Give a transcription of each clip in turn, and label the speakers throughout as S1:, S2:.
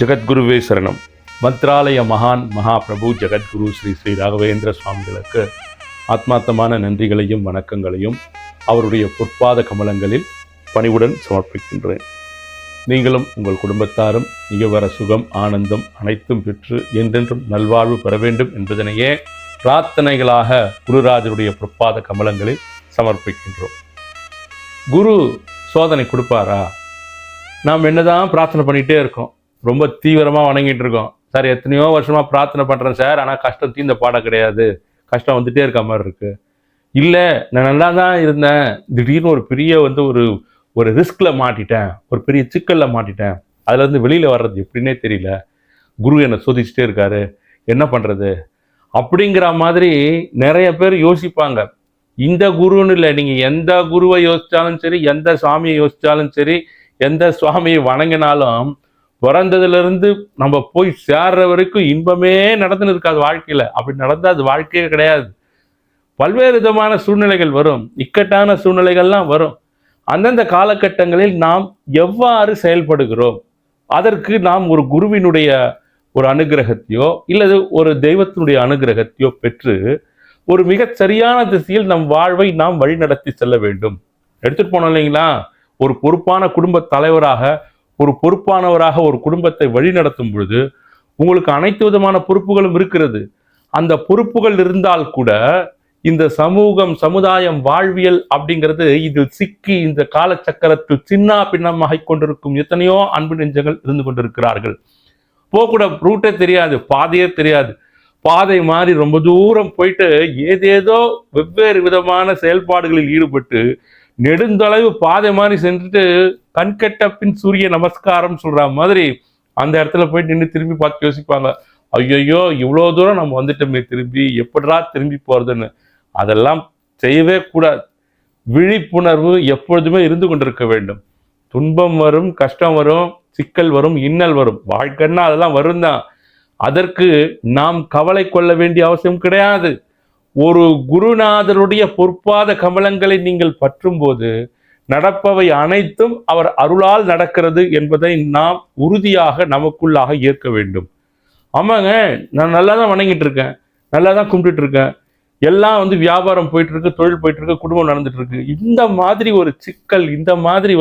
S1: ஜெகத்குருவே சரணம். மந்த்ராலய மகான் மகாபிரபு ஜெகத்குரு ஸ்ரீ ஸ்ரீ ராகவேந்திர சுவாமிகளுக்கு ஆத்மார்த்தமான நன்றிகளையும் வணக்கங்களையும் அவருடைய பொற்பாத கமலங்களில் பணிவுடன் சமர்ப்பிக்கின்றேன். நீங்களும் உங்கள் குடும்பத்தாரும் நிகவர சுகம் ஆனந்தம் அனைத்தும் பெற்று என்றென்றும் நல்வாழ்வு பெற வேண்டும் என்பதனையே பிரார்த்தனைகளாக குருராஜருடைய பொற்பாத கமலங்களில் சமர்ப்பிக்கின்றோம். குரு சோதனை கொடுப்பாரா? நாம் என்னதான் பிரார்த்தனை பண்ணிகிட்டே இருக்கோம், ரொம்ப தீவிரமாக வணங்கிட்டு இருக்கோம். சார் எத்தனையோ வருஷமாக பிரார்த்தனை பண்ணுறேன் சார், ஆனால் கஷ்டம் தீர்ந்த பாடம் கிடையாது, கஷ்டம் வந்துகிட்டே இருக்க மாதிரி இருக்குது. இல்லை நான் நல்லா தான் இருந்தேன், திடீர்னு ஒரு பெரிய ஒரு ரிஸ்கில் மாட்டிட்டேன், ஒரு பெரிய சிக்கலில் மாட்டிட்டேன், அதுலேருந்து வெளியில் வர்றது எப்படின்னே தெரியல, குரு என்னை சோதிச்சுட்டே இருக்காரு, என்ன பண்ணுறது அப்படிங்கிற மாதிரி நிறைய பேர் யோசிப்பாங்க. இந்த குருன்னு இல்லை, நீங்கள் எந்த குருவை யோசித்தாலும் சரி, எந்த சுவாமியை யோசித்தாலும் சரி, எந்த சுவாமியை வணங்கினாலும் பிறந்ததுலேருந்து நம்ம போய் சேர்ற வரைக்கும் இன்பமே நடந்துன்னு இருக்காது வாழ்க்கையில். அப்படி நடந்தால் அது வாழ்க்கையே கிடையாது. பல்வேறு விதமான சூழ்நிலைகள் வரும், இக்கட்டான சூழ்நிலைகள்லாம் வரும். அந்தந்த காலகட்டங்களில் நாம் எவ்வாறு செயல்படுகிறோம், அதற்கு நாம் ஒரு குருவினுடைய ஒரு அனுகிரகத்தையோ இல்லது ஒரு தெய்வத்தினுடைய அனுகிரகத்தையோ பெற்று ஒரு மிக சரியான திசையில் நம் வாழ்வை நாம் வழிநடத்தி செல்ல வேண்டும். எடுத்துட்டு போனோம் இல்லைங்களா? ஒரு பொறுப்பான குடும்ப தலைவராக, ஒரு பொறுப்பானவராக ஒரு குடும்பத்தை வழிநடத்தும் பொழுது உங்களுக்கு அனைத்து விதமான பொறுப்புகளும் இருக்கிறது. அந்த பொறுப்புகள் இருந்தால் கூட இந்த சமூகம், சமுதாயம், வாழ்வியல் அப்படிங்கிறது இதில் சிக்கி இந்த காலச்சக்கரத்தில் சின்ன பின்னமாக கொண்டிருக்கும் எத்தனையோ அன்பு நெஞ்சங்கள் இருந்து கொண்டிருக்கிறார்கள். போகக்கூட ரூட்டே தெரியாது, பாதையே தெரியாது, பாதை மாறி ரொம்ப தூரம் போயிட்டு ஏதேதோ வெவ்வேறு விதமான செயல்பாடுகளில் ஈடுபட்டு நெடுந்தளவு பாதை மாதிரி சென்றுட்டு கண்கெட்ட பின் சூரிய நமஸ்காரம் சொல்ற மாதிரி அந்த இடத்துல போயிட்டு நின்று திரும்பி பார்த்து யோசிப்பாங்க, ஐயோ இவ்வளோ தூரம் நம்ம வந்துட்டோமே, திரும்பி எப்படா திரும்பி போறதுன்னு. அதெல்லாம் செய்யவே கூடாது. விழிப்புணர்வு எப்பொழுதுமே இருந்து கொண்டிருக்க வேண்டும். துன்பம் வரும், கஷ்டம் வரும், சிக்கல் வரும், இன்னல் வரும், வாழ்க்கைன்னா அதெல்லாம் வரும் தான். அதற்கு நாம் கவலை கொள்ள வேண்டிய அவசியம் கிடையாது. ஒரு குருநாதருடைய பொற்பாத கமலங்களை நீங்கள் பற்றும் போது நடப்பவை அனைத்தும் அவர் அருளால் நடக்கிறது என்பதை நாம் உறுதியாக நமக்குள்ளாக ஏற்க வேண்டும். ஆமாங்க, நான் நல்லா தான் வணங்கிட்டு இருக்கேன், நல்லா தான் கும்பிட்டு இருக்கேன், எல்லாம் வியாபாரம் போயிட்டு இருக்கு, தொழில் போயிட்டு இருக்கு, குடும்பம் நடந்துட்டு இருக்கு. இந்த மாதிரி ஒரு சிக்கல், இந்த மாதிரி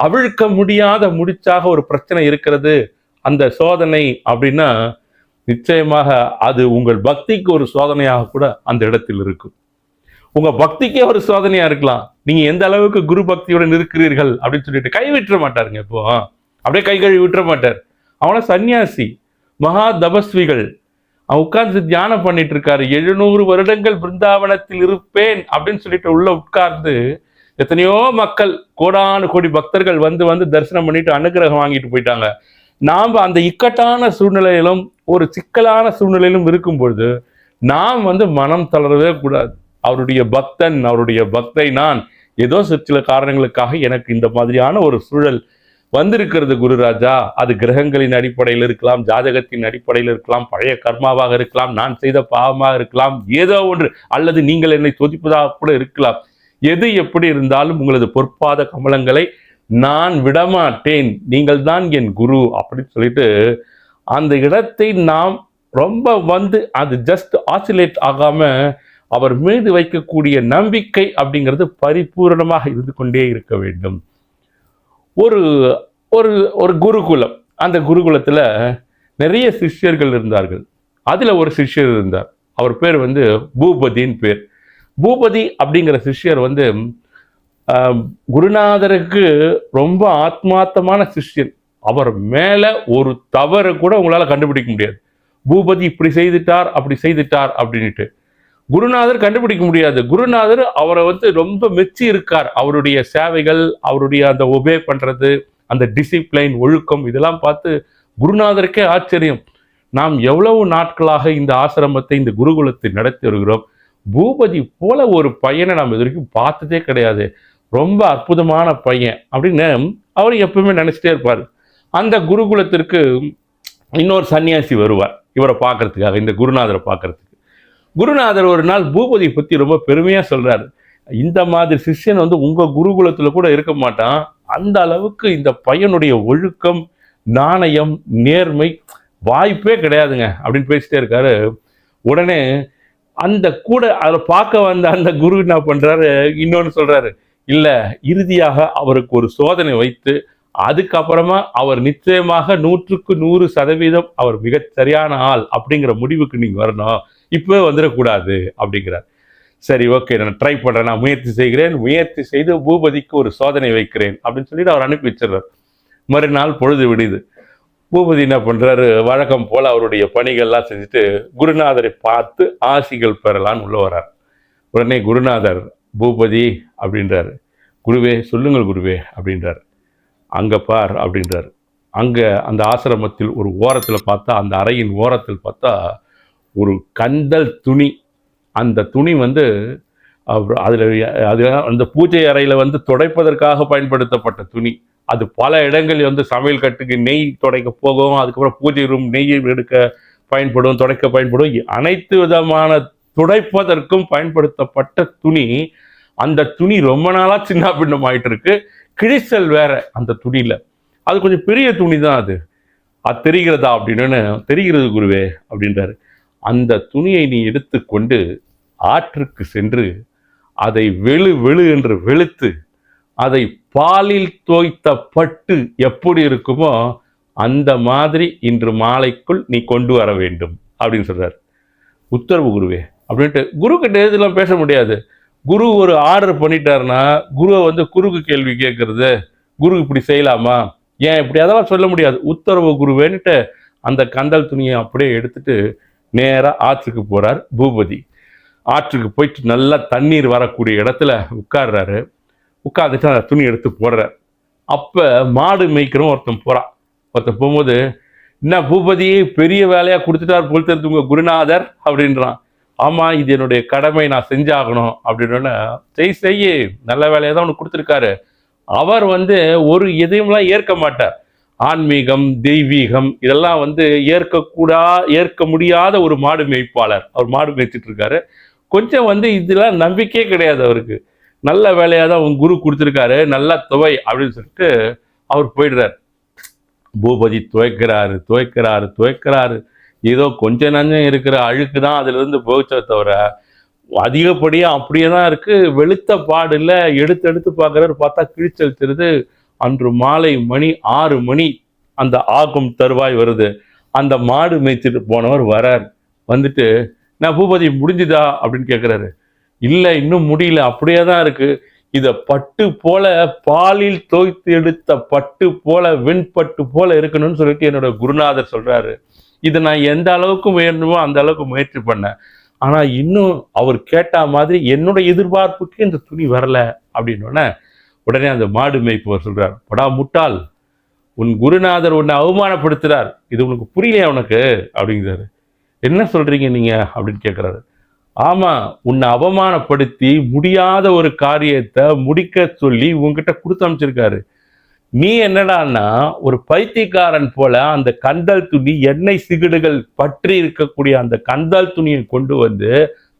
S1: அவிழ்க்க முடியாத முடிச்சாக ஒரு பிரச்சனை இருக்கிறது, அந்த சோதனை அப்படின்னா நிச்சயமாக அது உங்கள் பக்திக்கு ஒரு சோதனையாக கூட அந்த இடத்தில் இருக்கும். உங்க பக்திக்கே ஒரு சோதனையா இருக்கலாம். நீங்க எந்த அளவுக்கு குரு பக்தியுடன் இருக்கிறீர்கள் அப்படின்னு சொல்லிட்டு கை விட்டுற மாட்டாருங்க. இப்போ அப்படியே கை கழுவி விட்டுற மாட்டார். அவன சன்னியாசி, மகா தபஸ்விகள், அவன் உட்கார்ந்து தியானம் பண்ணிட்டு இருக்காரு. 700 வருடங்கள் பிருந்தாவனத்தில் இருப்பேன் அப்படின்னு சொல்லிட்டு உள்ள உட்கார்ந்து எத்தனையோ மக்கள், கோடானு கோடி பக்தர்கள் வந்து தரிசனம் பண்ணிட்டு அனுகிரகம் வாங்கிட்டு போயிட்டாங்க. நாம் அந்த இக்கட்டான சூழ்நிலையிலும் ஒரு சிக்கலான சூழ்நிலையிலும் இருக்கும் பொழுது நாம் மனம் தளரவே கூடாது. அவருடைய பக்தன், அவருடைய பக்தை நான், ஏதோ சில காரணங்களுக்காக எனக்கு இந்த மாதிரியான ஒரு சூழல் வந்திருக்கிறது குருராஜா. அது கிரகங்களின் அடிப்படையில் இருக்கலாம், ஜாதகத்தின் அடிப்படையில் இருக்கலாம், பழைய கர்மாவாக இருக்கலாம், நான் செய்த பாவமாக இருக்கலாம், ஏதோ ஒன்று, அல்லது நீங்கள் என்னை சோதிப்பதாக கூட இருக்கலாம். எது எப்படி இருந்தாலும் உங்களது பொற்பாத கமலங்களை நான் விடமாட்டேன், நீங்கள் தான் என் குரு அப்படின்னு சொல்லிட்டு அந்த இடத்தை நாம் ரொம்ப அது ஜஸ்ட் ஆசிலேட் ஆகாம அவர் மீது வைக்கக்கூடிய நம்பிக்கை அப்படிங்கிறது பரிபூரணமாக இருந்து கொண்டே இருக்க வேண்டும். ஒரு ஒரு ஒரு குருகுலம், அந்த குருகுலத்துல நிறைய சிஷ்யர்கள் இருந்தார்கள். அதுல ஒரு சிஷ்யர் இருந்தார், அவர் பேர் பூபதின்னு பேர். பூபதி அப்படிங்கிற சிஷ்யர் குருநாதருக்கு ரொம்ப ஆத்மார்த்தமான சிஷ்யன். அவர் மேல ஒரு தவறு கூட உங்களால கண்டுபிடிக்க முடியாது. பூபதி இப்படி செய்துட்டார், அப்படி செய்துட்டார் அப்படின்ட்டு குருநாதர் கண்டுபிடிக்க முடியாது. குருநாதர் அவரை ரொம்ப மெச்சி இருக்கார். அவருடைய சேவைகள், அவருடைய அந்த ஒபே பண்றது, அந்த டிசிப்ளைன், ஒழுக்கம், இதெல்லாம் பார்த்து குருநாதருக்கே ஆச்சரியம். நாம் எவ்வளவு நாட்களாக இந்த ஆசிரமத்தை, இந்த குருகுலத்தை நடத்தி வருகிறோம், பூபதி போல ஒரு பையனை நாம் இது வரைக்கும் பார்த்ததே கிடையாது, ரொம்ப அற்புதமான பையன் அப்படின்னு அவர் எப்பவுமே நினைச்சிட்டே இருப்பார். அந்த குருகுலத்திற்கு இன்னொரு சன்னியாசி வருவார் இவரை பார்க்கறதுக்காக, இந்த குருநாதரை பார்க்கறதுக்கு. குருநாதர் ஒரு நாள் பூபதியை பற்றி ரொம்ப பெருமையாக சொல்றாரு. இந்த மாதிரி சிஷ்யன் உங்க குருகுலத்தில் கூட இருக்க மாட்டான், அந்த அளவுக்கு இந்த பையனுடைய ஒழுக்கம், நாணயம், நேர்மை வாய்ப்பே கிடையாதுங்க அப்படின்னு பேசிட்டே இருக்காரு. உடனே அந்த கூட அதை பார்க்க வந்த அந்த குரு என்ன பண்றாரு, இன்னொன்னு சொல்றாரு, இல்ல இறுதியாக அவருக்கு ஒரு சோதனை வைத்து அதுக்கப்புறமா அவர் நிச்சயமாக 100% அவர் மிகச் சரியான ஆள் அப்படிங்கிற முடிவுக்கு நீங்க வரணும், இப்பவே வந்துடக்கூடாது அப்படிங்கிறார். சரி, ஓகே, நான் ட்ரை பண்றேன், நான் முயற்சி செய்கிறேன், முயற்சி செய்து பூபதிக்கு ஒரு சோதனை வைக்கிறேன் அப்படின்னு சொல்லிட்டு அவர் அனுப்பி வச்சிடறார். மறுநாள் பொழுது விடுது. பூபதி என்ன பண்றாரு, வழக்கம் போல அவருடைய பணிகள்லாம் செஞ்சுட்டு குருநாதரை பார்த்து ஆசிகள் பெறலான்னு உள்ள வர்றார். உடனே குருநாதர் பூபதி அப்படின்றாரு. குருவே சொல்லுங்கள் குருவே அப்படின்றார். அங்க பார் அப்படின்றார். அங்க அந்த ஆசிரமத்தில் ஒரு ஓரத்தில் பார்த்தா, அந்த அறையின் ஓரத்தில் பார்த்தா ஒரு கந்தல் துணி. அந்த துணி அதில் அது அந்த பூஜை அறையில் துடைப்பதற்காக பயன்படுத்தப்பட்ட துணி. அது பல இடங்களில் சமையல் கட்டுக்கு நெய் துடைக்க போகும், அதுக்கப்புறம் பூஜை ரூம் நெய் எடுக்க பயன்படும், துடைக்க பயன்படும், அனைத்து விதமான துடைப்பதற்கும் பயன்படுத்தப்பட்ட துணி. அந்த துணி ரொம்ப நாளாக சின்ன பின்னம் ஆயிட்டு இருக்கு. கிழிசல் வேற அந்த துணியில். அது கொஞ்சம் பெரிய துணி தான். அது தெரிகிறதா அப்படின்னு. தெரிகிறது குருவே அப்படின்றாரு. அந்த துணியை நீ எடுத்துக்கொண்டு ஆற்றுக்கு சென்று அதை வெளு வெளு என்று வெளுத்து அதை பாலில் தோய்த்த பட்டு எப்படி இருக்குமோ அந்த மாதிரி இன்று மாலைக்குள் நீ கொண்டு வர வேண்டும் அப்படின்னு சொல்றாரு. உத்தரவு குருவே அப்படின்ட்டு. குரு கிட்ட இதெல்லாம் பேச முடியாது. குரு ஒரு ஆர்டர் பண்ணிட்டாருன்னா குருவை குறுக்கு கேள்வி கேட்கறது, குரு இப்படி செய்யலாமா, ஏன் இப்படி, அதெல்லாம் சொல்ல முடியாது. உத்தரவு குருவேன்ட்டு அந்த கந்தல் துணியை அப்படியே எடுத்துட்டு நேராக ஆற்றுக்கு போறார் பூபதி. ஆற்றுக்கு போயிட்டு நல்லா தண்ணீர் வரக்கூடிய இடத்துல உட்கார்றாரு. உட்காந்துட்டு அந்த துணி எடுத்து போடுறார். அப்போ மாடு மேய்க்கிறோம் ஒருத்தன் போகிறான். ஒருத்தன் போகும்போது, என்ன பூபதியை பெரிய வேலையாக கொடுத்துட்டார் போல் தெரிஞ்சு உங்கள் குருநாதர் அப்படின்றான். ஆமாம், இது என்னுடைய கடமை, நான் செஞ்சாகணும் அப்படின்னோடனே, செய்ய நல்ல வேலையை தான் உனக்கு கொடுத்துருக்காரு. அவர் ஒரு எதையும்லாம் ஏற்க மாட்டார். ஆன்மீகம், தெய்வீகம் இதெல்லாம் ஏற்க முடியாத ஒரு மாடு மேய்ப்பாளர். அவர் மாடு மேய்ச்சிட்டு இருக்காரு. கொஞ்சம் இதெல்லாம் நம்பிக்கையே கிடையாது அவருக்கு. நல்ல வேலையாக தான் உன் குரு கொடுத்துருக்காரு, நல்லா துவை அப்படின்னு சொல்லிட்டு அவர் போயிடுறார். பூபதி துவைக்கிறாரு. ஏதோ கொஞ்சம் நஞ்சம் இருக்கிற அழுக்கு தான் அதிலிருந்து போச்சே தவிர அதிகப்படியாக அப்படியே தான் இருக்கு. வெளுத்த பாடு இல்லை. எடுத்து பார்க்குறாரு. பார்த்தா கிழிச்சல் தெரியுது. அன்று மாலை மணி 6 மணி அந்த ஆகும் தருவாய் வருது. அந்த மாடு மேய்ச்சிட்டு போனவர் வரார். வந்துட்டு, நான் பூபதி முடிஞ்சுதா அப்படின்னு கேட்குறாரு. இல்லை, இன்னும் முடியல, அப்படியே தான் இருக்கு. இதை பட்டு போல, பாலில் தோய்த்து எடுத்த பட்டு போல, வெண்பட்டு போல இருக்கணும்னு சொல்லிட்டு என்னோட குருநாதர் சொல்றாரு. இதை நான் எந்த அளவுக்கு முயன்றமோ அந்த அளவுக்கு முயற்சி பண்ணேன். ஆனா இன்னும் அவர் கேட்ட மாதிரி என்னோட எதிர்பார்ப்புக்கு இந்த துணி வரல அப்படின்னோடனே உடனே அந்த மாடு மேய்ப்பவர் சொல்றார், படா முட்டாள், உன் குருநாதர் உன்னை அவமானப்படுத்துறார், இது உனக்கு புரியலையா உனக்கு அப்படிங்கிறாரு. என்ன சொல்றீங்க நீங்க அப்படின்னு கேட்கிறாரு. ஆமா, உன்னை அவமானப்படுத்தி முடியாத ஒரு காரியத்தை முடிக்க சொல்லி உங்ககிட்ட கொடுத்து அமைச்சிருக்காரு. நீ என்னடான்னா ஒரு பைத்தியக்காரன் போல அந்த கந்தல் துணி, எண்ணெய் சிகிடுகள் பற்றி இருக்கக்கூடிய அந்த கந்தல் துணியை கொண்டு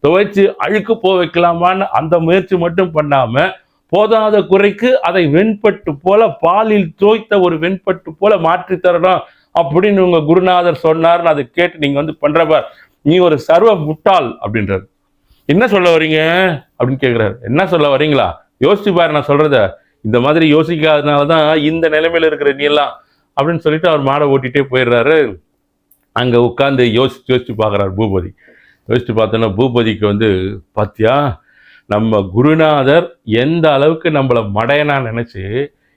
S1: துவைச்சு அழுக்கு போ வைக்கலாமான்னு அந்த முயற்சி மட்டும் பண்ணாம, போதாத குறைக்கு அதை வெண்பட்டு போல, பாலில் தோய்த்த ஒரு வெண்பட்டு போல மாற்றி தரணும் அப்படின்னு உங்க குருநாதர் சொன்னார்னு அதை கேட்டு நீங்க பண்றப்பார், நீ ஒரு சர்வ முட்டாள் அப்படின்றாரு. என்ன சொல்ல வரீங்க அப்படின்னு கேட்கிறாரு. என்ன சொல்ல வரீங்களா, யோசிச்சு பாரு நான் சொல்றத, இந்த மாதிரி யோசிக்காதனாலதான் இந்த நிலைமையில இருக்கிற நீ எல்லாம் அப்படின்னு சொல்லிட்டு அவர் மாடை ஓட்டிகிட்டே போயிடுறாரு. அங்க உட்காந்து யோசிச்சு பார்க்குறாரு பூபதி. யோசிச்சு பார்த்தோன்னா பூபதிக்கு பாத்தியா, நம்ம குருநாதர் எந்த அளவுக்கு நம்மளை மடையனா நினைச்சு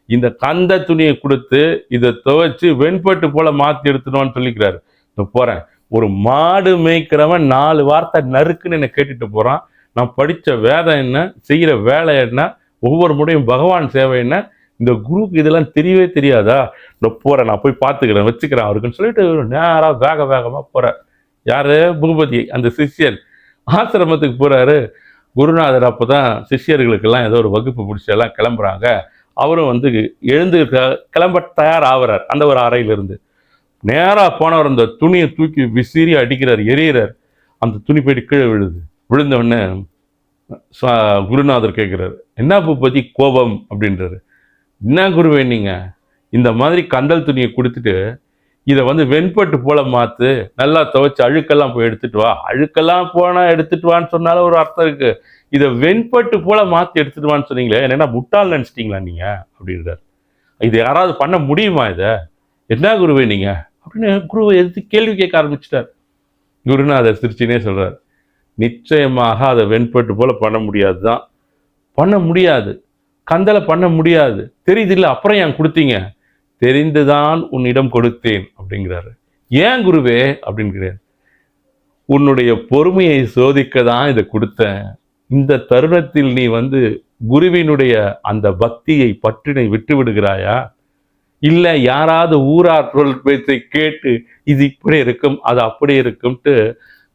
S1: இந்த கந்த துணியை கொடுத்து இதை துவைச்சு வெண்பட்டு போல மாற்றி எடுத்துனோன்னு சொல்லிக்கிறாரு. நான் போறேன், ஒரு மாடு மேய்க்கிறவன் 4 வார்த்தை நறுக்குன்னு என்னை கேட்டுட்டு போறான். நான் படித்த வேதம் என்ன, செய்கிற வேலை என்ன, ஒவ்வொரு முறையும் பகவான் சேவை என்ன, இந்த குருவுக்கு இதெல்லாம் தெரியவே தெரியாதா? நான் போறேன், நான் போய் பார்த்துக்கிறேன், வச்சுக்கிறேன் அவருக்குன்னு சொல்லிட்டு நேராக வேகமாக போறார். யாரு? பூபதி, அந்த சிஷ்யன் ஆசிரமத்துக்கு போறாரு. குருநாதர் அப்போதான் சிஷ்யர்களுக்கெல்லாம் ஏதோ ஒரு வகுப்பு பிடிச்சி எல்லாம் கிளம்புறாங்க. அவரும் எழுந்து கிளம்ப தயார் ஆகிறார். அந்த ஒரு அறையிலிருந்து நேராக போனவர் அந்த துணியை தூக்கி விசிறி அடிக்கிறார், எரியிறார். அந்த துணி போயிட்டு கீழே விழுது. விழுந்த உடனே குருநாதர் கேட்குறாரு, என்ன பூபதி கோபம் அப்படின்றாரு. என்ன குருவே நீங்க, இந்த மாதிரி கந்தல் துணியை கொடுத்துட்டு இதை வந்து வெண்பட்டு போல மாத்து, நல்லா துவைச்சு அழுக்கெல்லாம் போய் எடுத்துட்டு வா, அழுக்கெல்லாம் போனா எடுத்துட்டு வான்னு சொன்னாலும் ஒரு அர்த்தம் இருக்கு. இதை வெண்பட்டு போல மாத்தி எடுத்துட்டு வான்னு சொன்னீங்களே, என்னன்னா முட்டாள் நினைச்சிட்டீங்களா நீங்க அப்படின்றார். இது யாராவது பண்ண முடியுமா? இதை என்ன குருவே நீங்க அப்படின்னு குருவை எதிர்த்து கேள்வி கேட்க ஆரம்பிச்சிட்டார். குருநாதர் சிரிச்சினே சொல்றார், நிச்சயமாக அதை வெண்பட்டு போல பண்ண முடியாதுதான், பண்ண முடியாது, கந்தலை பண்ண முடியாது, தெரியுது இல்லை, அப்புறம் ஏன் கொடுத்தீங்க? தெரிந்துதான் உன்னிடம் கொடுத்தேன் அப்படிங்கிறாரு. ஏன் குருவே அப்படிங்கிறார். உன்னுடைய பொறுமையை சோதிக்க தான் இதை கொடுத்தேன். இந்த தருணத்தில் நீ வந்து குருவினுடைய அந்த பக்தியை பற்றினை விட்டு விடுகிறாயா? இல்ல யாராவது ஊரார் சொல் பேச்சை கேட்டு இது இப்படி இருக்கும் அது அப்படி இருக்கும்ட்டு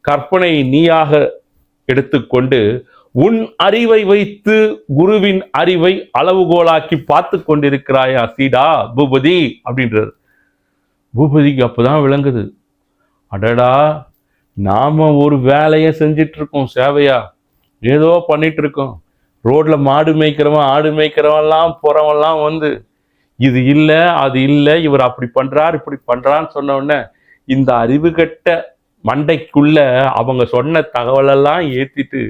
S1: கற்பனை நீயாக எடுத்துக்கொண்டு உன் அறிவை வைத்து குருவின் அறிவை அளவுகோலாக்கி பார்த்து கொண்டிருக்கிறாயா சீடா பூபதி அப்படின்றது. பூபதிக்கு அப்பதான் விளங்குது, அடடா நாம ஒரு வேலையை செஞ்சிட்டு இருக்கோம், சேவையா ஏதோ பண்ணிட்டு இருக்கோம். ரோட்ல மாடு மேய்க்கிறவன் ஆடு மேய்க்கிறவன்லாம் போறவன்லாம் வந்து இது இல்லை அது இல்லை, இவர் அப்படி பண்றார் இப்படி பண்றான்னு சொன்ன உடனே இந்த அறிவு கட்ட மண்டைக்குள்ள அவங்க சொன்ன தகவலெல்லாம் ஏத்திட்டு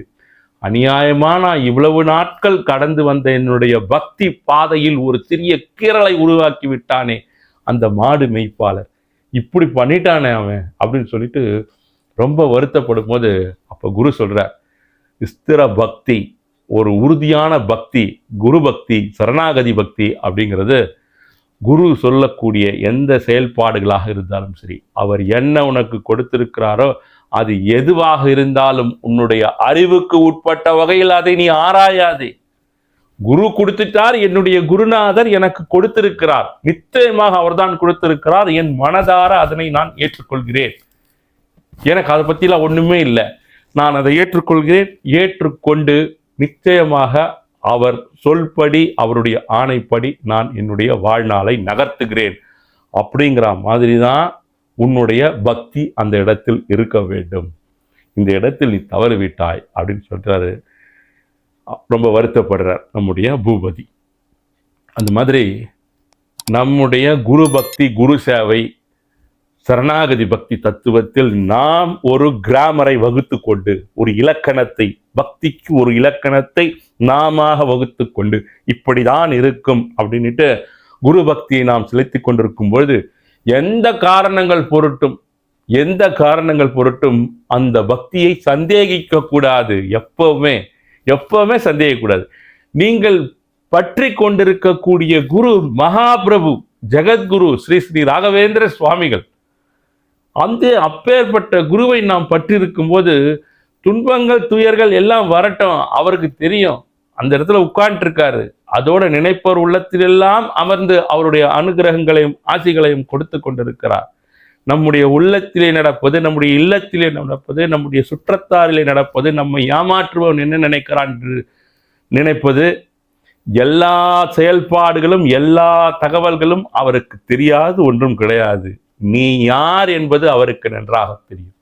S1: அநியாயமா நான் இவ்வளவு நாட்கள் கடந்து வந்த என்னுடைய பக்தி பாதையில் ஒரு சிறிய கீறலை உருவாக்கி விட்டானே அந்த மாடு மேய்ப்பாளர், இப்படி பண்ணிட்டானே அவன் அப்படின்னு சொல்லிட்டு ரொம்ப வருத்தப்படும் போது அப்ப குரு சொல்றார், ஸ்திர பக்தி, ஒரு உறுதியான பக்தி, குரு பக்தி, சரணாகதி பக்தி அப்படிங்கிறது குரு சொல்லக்கூடிய எந்த செயல்பாடுகளாக இருந்தாலும் சரி, அவர் என்ன உனக்கு கொடுத்திருக்கிறாரோ அது எதுவாக இருந்தாலும் உன்னுடைய அறிவுக்கு உட்பட்ட வகையில் அதை நீ ஆராயாதே. குரு கொடுத்துட்டார், என்னுடைய குருநாதர் எனக்கு கொடுத்திருக்கிறார், நிச்சயமாக அவர்தான் கொடுத்திருக்கிறார், என் மனதார அதனை நான் ஏற்றுக்கொள்கிறேன், எனக்கு அதை பற்றிலாம் ஒண்ணுமே இல்லை, நான் அதை ஏற்றுக்கொள்கிறேன், ஏற்றுக்கொண்டு நிச்சயமாக அவர் சொல்படி அவருடைய ஆணைப்படி நான் என்னுடைய வாழ்நாளை நகர்த்துகிறேன் அப்படிங்கிற மாதிரி தான் உன்னுடைய பக்தி அந்த இடத்தில் இருக்க வேண்டும். இந்த இடத்தில் நீ தவறு விட்டாய் அப்படின்னு சொல்றாரு. ரொம்ப வருத்தப்படுறார் நம்முடைய பூபதி. அந்த மாதிரி நம்முடைய குரு பக்தி, குரு சேவை, சரணாகதி பக்தி தத்துவத்தில் நாம் ஒரு கிராமரை வகுத்து கொண்டு, ஒரு இலக்கணத்தை, பக்திக்கு ஒரு இலக்கணத்தை நாம வகுத்து கொண்டு இப்படிதான் இருக்கும் அப்படின்ட்டு குரு பக்தியை நாம் செலுத்தி கொண்டிருக்கும் பொழுது எந்த காரணங்கள் பொருட்டும் அந்த பக்தியை சந்தேகிக்க கூடாது. எப்பவுமே சந்தேகிக்கக்கூடாது. நீங்கள் பற்றி கொண்டிருக்கக்கூடிய குரு மகாபிரபு ஜெகத்குரு ஸ்ரீ ஸ்ரீ ராகவேந்திர சுவாமிகள், அந்த அப்பேற்பட்ட குருவை நாம் பற்றிருக்கும் போது துன்பங்கள் துயர்கள் எல்லாம் வரட்டும், அவருக்கு தெரியும், அந்த இடத்துல உட்கார்ந்து இருக்காரு, அதோட நினைப்பவர் உள்ளத்திலெல்லாம் அமர்ந்து அவருடைய அனுகிரகங்களையும் ஆசிகளையும் கொடுத்து கொண்டிருக்கிறார். நம்முடைய உள்ளத்திலே நடப்பது, நம்முடைய இல்லத்திலே நடப்பது, நம்முடைய சுற்றத்தாரிலே நடப்பது, நம்மை ஏமாற்றுபவன் என்ன நினைக்கிறான் என்று நினைப்பது, எல்லா செயல்பாடுகளும் எல்லா தகவல்களும் அவருக்கு தெரியாது ஒன்றும் கிடையாது. நீ யார் என்பது அவருக்கு நன்றாக தெரியும்,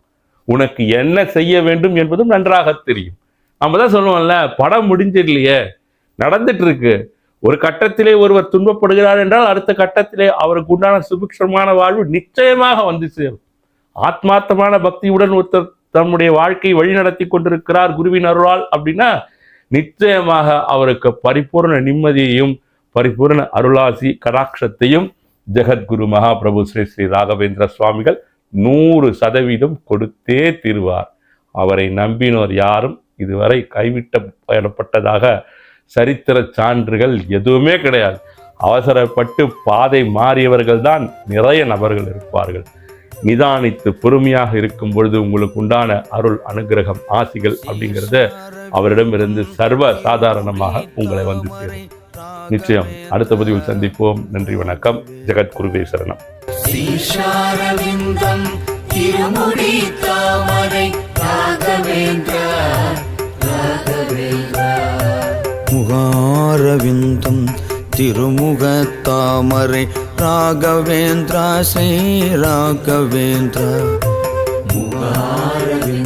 S1: உனக்கு என்ன செய்ய வேண்டும் என்பதும் நன்றாக தெரியும். நம்ம தான் சொல்லுவோம்ல, படம் முடிஞ்சிடலையே, நடந்துட்டு இருக்கு. ஒரு கட்டத்திலே ஒருவர் துன்பப்படுகிறார் என்றால் அடுத்த கட்டத்திலே அவருக்கு உண்டான சுபிக்ஷமான வாழ்வு நிச்சயமாக வந்து சேரும். ஆத்மார்த்தமான பக்தியுடன் ஒருத்தர் தம்முடைய வாழ்க்கையை வழிநடத்தி கொண்டிருக்கிறார் குருவின் அருளால் அப்படின்னா நிச்சயமாக அவருக்கு பரிபூர்ண நிம்மதியையும் பரிபூர்ண அருளாசி கடாட்சத்தையும் ஜெகத்குரு மகாபிரபு ஸ்ரீ ஸ்ரீ ராகவேந்திர சுவாமிகள் 100% கொடுத்தே தீர்வார். அவரை நம்பினோர் யாரும் இதுவரை கைவிட்ட பயணப்பட்டதாக சரித்திர சான்றுகள் எதுவுமே கிடையாது. அவசரப்பட்டு பாதை மாறியவர்கள் தான் நிறைய நபர்கள் இருப்பார்கள். நிதானித்து பொறுமையாக இருக்கும் பொழுது உங்களுக்கு உண்டான அருள் அனுகிரகம் ஆசிகள் அப்படிங்கிறத அவரிடமிருந்து சர்வ சாதாரணமாக உங்களை வந்து சேரும். நிச்சயம் அடுத்த பதிவில் சந்திப்போம். நன்றி, வணக்கம். ஜெகத்குருவே சரணம்.
S2: முகாரவிந்தம் திருமுகத்தாமரை ராகவேந்திரா ஸ்ரீ ராகவேந்திரா. முகாரவிந்தம்